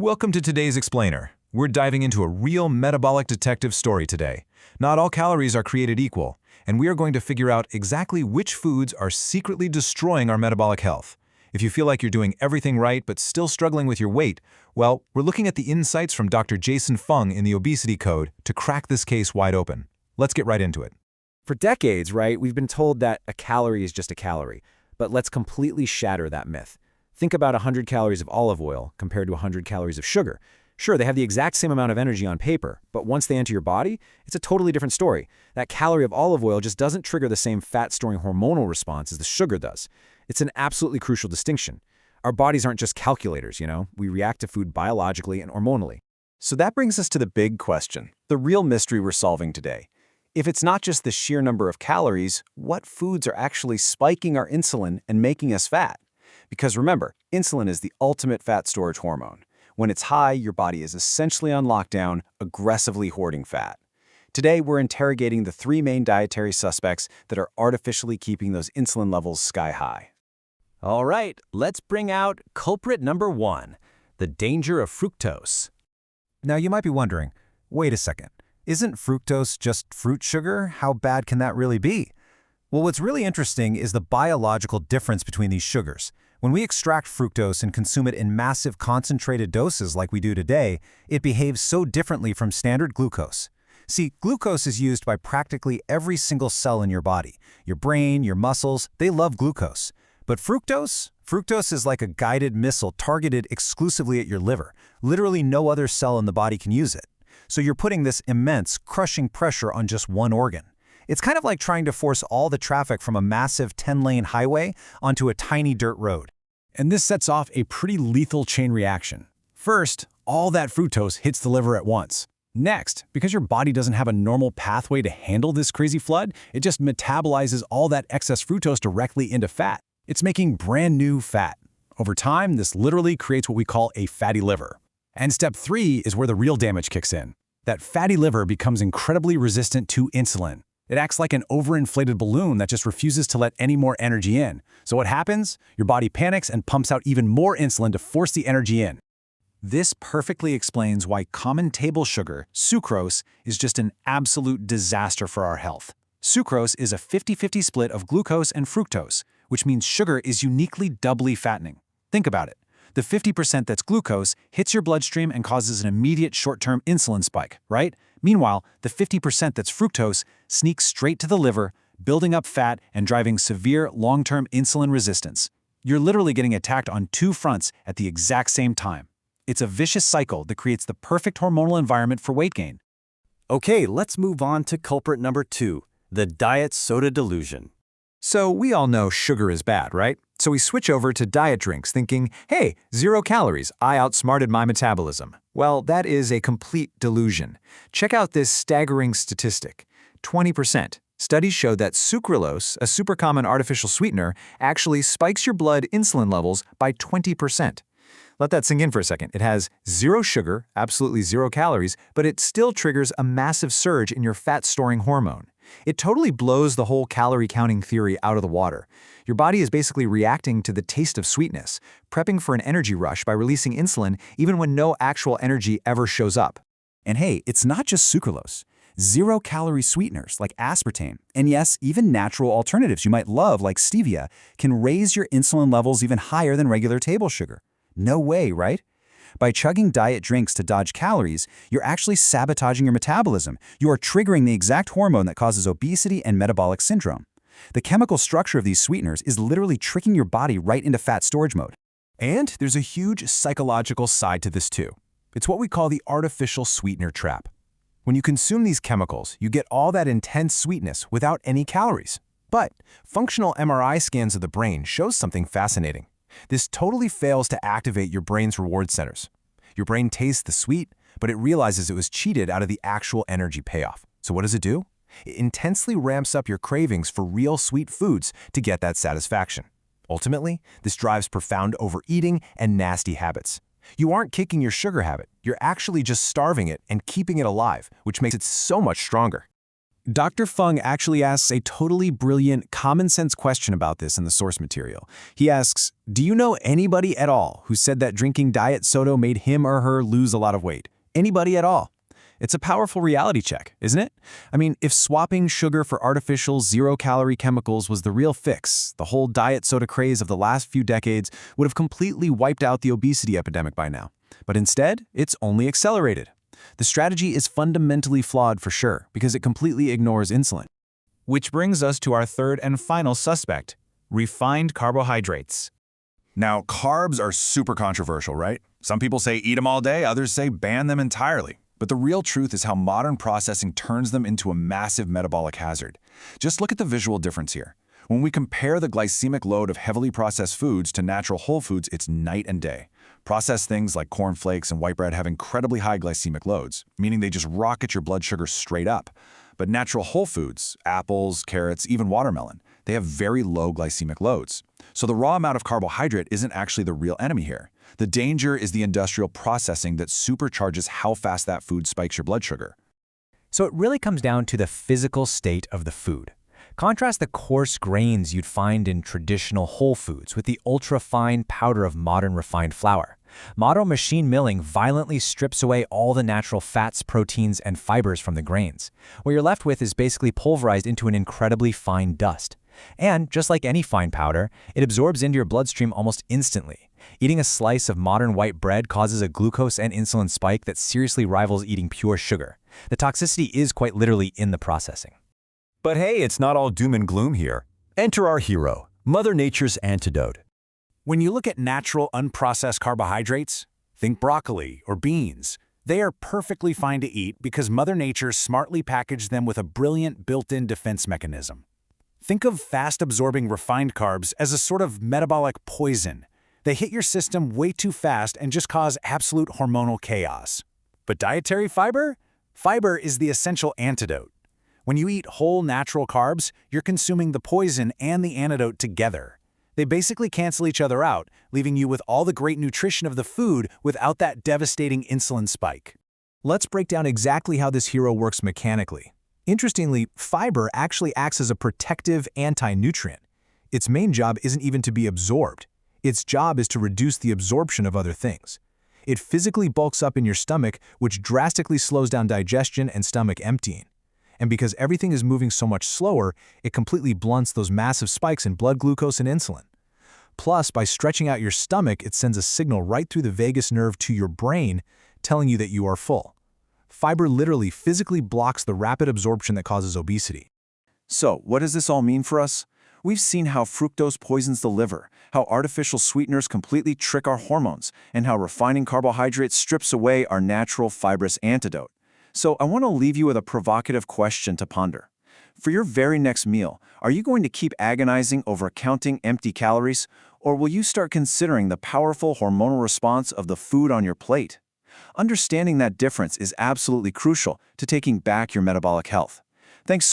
Welcome to today's Explainer. We're diving into a real metabolic detective story today. Not all calories are created equal, and we are going to figure out exactly which foods are secretly destroying our metabolic health. If you feel like you're doing everything right but still struggling with your weight, well, we're looking at the insights from Dr. Jason Fung in the Obesity Code to crack this case wide open. Let's get right into it. For decades, right, we've been told that a calorie is just a calorie. But let's completely shatter that myth. Think about 100 calories of olive oil compared to 100 calories of sugar. Sure, they have the exact same amount of energy on paper, but once they enter your body, it's a totally different story. That calorie of olive oil just doesn't trigger the same fat-storing hormonal response as the sugar does. It's an absolutely crucial distinction. Our bodies aren't just calculators, you know? We react to food biologically and hormonally. So that brings us to the big question, the real mystery we're solving today. If it's not just the sheer number of calories, what foods are actually spiking our insulin and making us fat? Because remember, insulin is the ultimate fat storage hormone. When it's high, your body is essentially on lockdown, aggressively hoarding fat. Today, we're interrogating the three main dietary suspects that are artificially keeping those insulin levels sky high. All right, let's bring out culprit number 1, the danger of fructose. Now you might be wondering, wait a second, isn't fructose just fruit sugar? How bad can that really be? Well, what's really interesting is the biological difference between these sugars. When we extract fructose and consume it in massive concentrated doses like we do today, it behaves so differently from standard glucose. See, glucose is used by practically every single cell in your body. Your brain, your muscles, they love glucose. But fructose? Fructose is like a guided missile targeted exclusively at your liver. Literally no other cell in the body can use it. So you're putting this immense, crushing pressure on just one organ. It's kind of like trying to force all the traffic from a massive 10-lane highway onto a tiny dirt road. And this sets off a pretty lethal chain reaction. First, all that fructose hits the liver at once. Next, because your body doesn't have a normal pathway to handle this crazy flood, it just metabolizes all that excess fructose directly into fat. It's making brand new fat. Over time, this literally creates what we call a fatty liver. And step 3 is where the real damage kicks in. That fatty liver becomes incredibly resistant to insulin. It acts like an overinflated balloon that just refuses to let any more energy in. So what happens? Your body panics and pumps out even more insulin to force the energy in. This perfectly explains why common table sugar, sucrose, is just an absolute disaster for our health. Sucrose is a 50-50 split of glucose and fructose, which means sugar is uniquely doubly fattening. Think about it. The 50% that's glucose hits your bloodstream and causes an immediate short-term insulin spike, right? Meanwhile, the 50% that's fructose sneaks straight to the liver, building up fat and driving severe long-term insulin resistance. You're literally getting attacked on two fronts at the exact same time. It's a vicious cycle that creates the perfect hormonal environment for weight gain. Okay, let's move on to culprit number 2, the diet soda delusion. So we all know sugar is bad, right? So we switch over to diet drinks thinking, hey, 0 calories, I outsmarted my metabolism. Well, that is a complete delusion. Check out this staggering statistic. 20%. Studies show that sucralose, a super common artificial sweetener, actually spikes your blood insulin levels by 20%. Let that sink in for a second. It has 0 sugar, absolutely 0 calories, but it still triggers a massive surge in your fat-storing hormone. It totally blows the whole calorie-counting theory out of the water. Your body is basically reacting to the taste of sweetness, prepping for an energy rush by releasing insulin even when no actual energy ever shows up. And hey, it's not just sucralose. 0-calorie sweeteners like aspartame, and yes, even natural alternatives you might love like stevia, can raise your insulin levels even higher than regular table sugar. No way, right? By chugging diet drinks to dodge calories, you're actually sabotaging your metabolism. You are triggering the exact hormone that causes obesity and metabolic syndrome. The chemical structure of these sweeteners is literally tricking your body right into fat storage mode. And there's a huge psychological side to this too. It's what we call the artificial sweetener trap. When you consume these chemicals, you get all that intense sweetness without any calories. But functional MRI scans of the brain show something fascinating. This totally fails to activate your brain's reward centers. Your brain tastes the sweet, but it realizes it was cheated out of the actual energy payoff. So what does it do? It intensely ramps up your cravings for real sweet foods to get that satisfaction. Ultimately, this drives profound overeating and nasty habits. You aren't kicking your sugar habit, you're actually just starving it and keeping it alive, which makes it so much stronger. Dr. Fung actually asks a totally brilliant, common-sense question about this in the source material. He asks, do you know anybody at all who said that drinking diet soda made him or her lose a lot of weight? Anybody at all? It's a powerful reality check, isn't it? I mean, if swapping sugar for artificial, zero-calorie chemicals was the real fix, the whole diet soda craze of the last few decades would have completely wiped out the obesity epidemic by now. But instead, it's only accelerated. The strategy is fundamentally flawed for sure, because it completely ignores insulin. Which brings us to our third and final suspect, refined carbohydrates. Now, carbs are super controversial, right? Some people say eat them all day, others say ban them entirely. But the real truth is how modern processing turns them into a massive metabolic hazard. Just look at the visual difference here. When we compare the glycemic load of heavily processed foods to natural whole foods, it's night and day. Processed things like cornflakes and white bread have incredibly high glycemic loads, meaning they just rocket your blood sugar straight up. But natural whole foods, apples, carrots, even watermelon, they have very low glycemic loads. So the raw amount of carbohydrate isn't actually the real enemy here. The danger is the industrial processing that supercharges how fast that food spikes your blood sugar. So it really comes down to the physical state of the food. Contrast the coarse grains you'd find in traditional whole foods with the ultra-fine powder of modern refined flour. Modern machine milling violently strips away all the natural fats, proteins, and fibers from the grains. What you're left with is basically pulverized into an incredibly fine dust. And, just like any fine powder, it absorbs into your bloodstream almost instantly. Eating a slice of modern white bread causes a glucose and insulin spike that seriously rivals eating pure sugar. The toxicity is quite literally in the processing. But hey, it's not all doom and gloom here. Enter our hero, Mother Nature's antidote. When you look at natural, unprocessed carbohydrates, think broccoli or beans. They are perfectly fine to eat because Mother Nature smartly packaged them with a brilliant built-in defense mechanism. Think of fast-absorbing refined carbs as a sort of metabolic poison. They hit your system way too fast and just cause absolute hormonal chaos. But dietary fiber? Fiber is the essential antidote. When you eat whole natural carbs, you're consuming the poison and the antidote together. They basically cancel each other out, leaving you with all the great nutrition of the food without that devastating insulin spike. Let's break down exactly how this hero works mechanically. Interestingly, fiber actually acts as a protective anti-nutrient. Its main job isn't even to be absorbed. Its job is to reduce the absorption of other things. It physically bulks up in your stomach, which drastically slows down digestion and stomach emptying. And because everything is moving so much slower, it completely blunts those massive spikes in blood glucose and insulin. Plus, by stretching out your stomach, it sends a signal right through the vagus nerve to your brain, telling you that you are full. Fiber literally physically blocks the rapid absorption that causes obesity. So, what does this all mean for us? We've seen how fructose poisons the liver, how artificial sweeteners completely trick our hormones, and how refining carbohydrates strips away our natural fibrous antidote. So I want to leave you with a provocative question to ponder. For your very next meal, are you going to keep agonizing over counting empty calories, or will you start considering the powerful hormonal response of the food on your plate? Understanding that difference is absolutely crucial to taking back your metabolic health. Thanks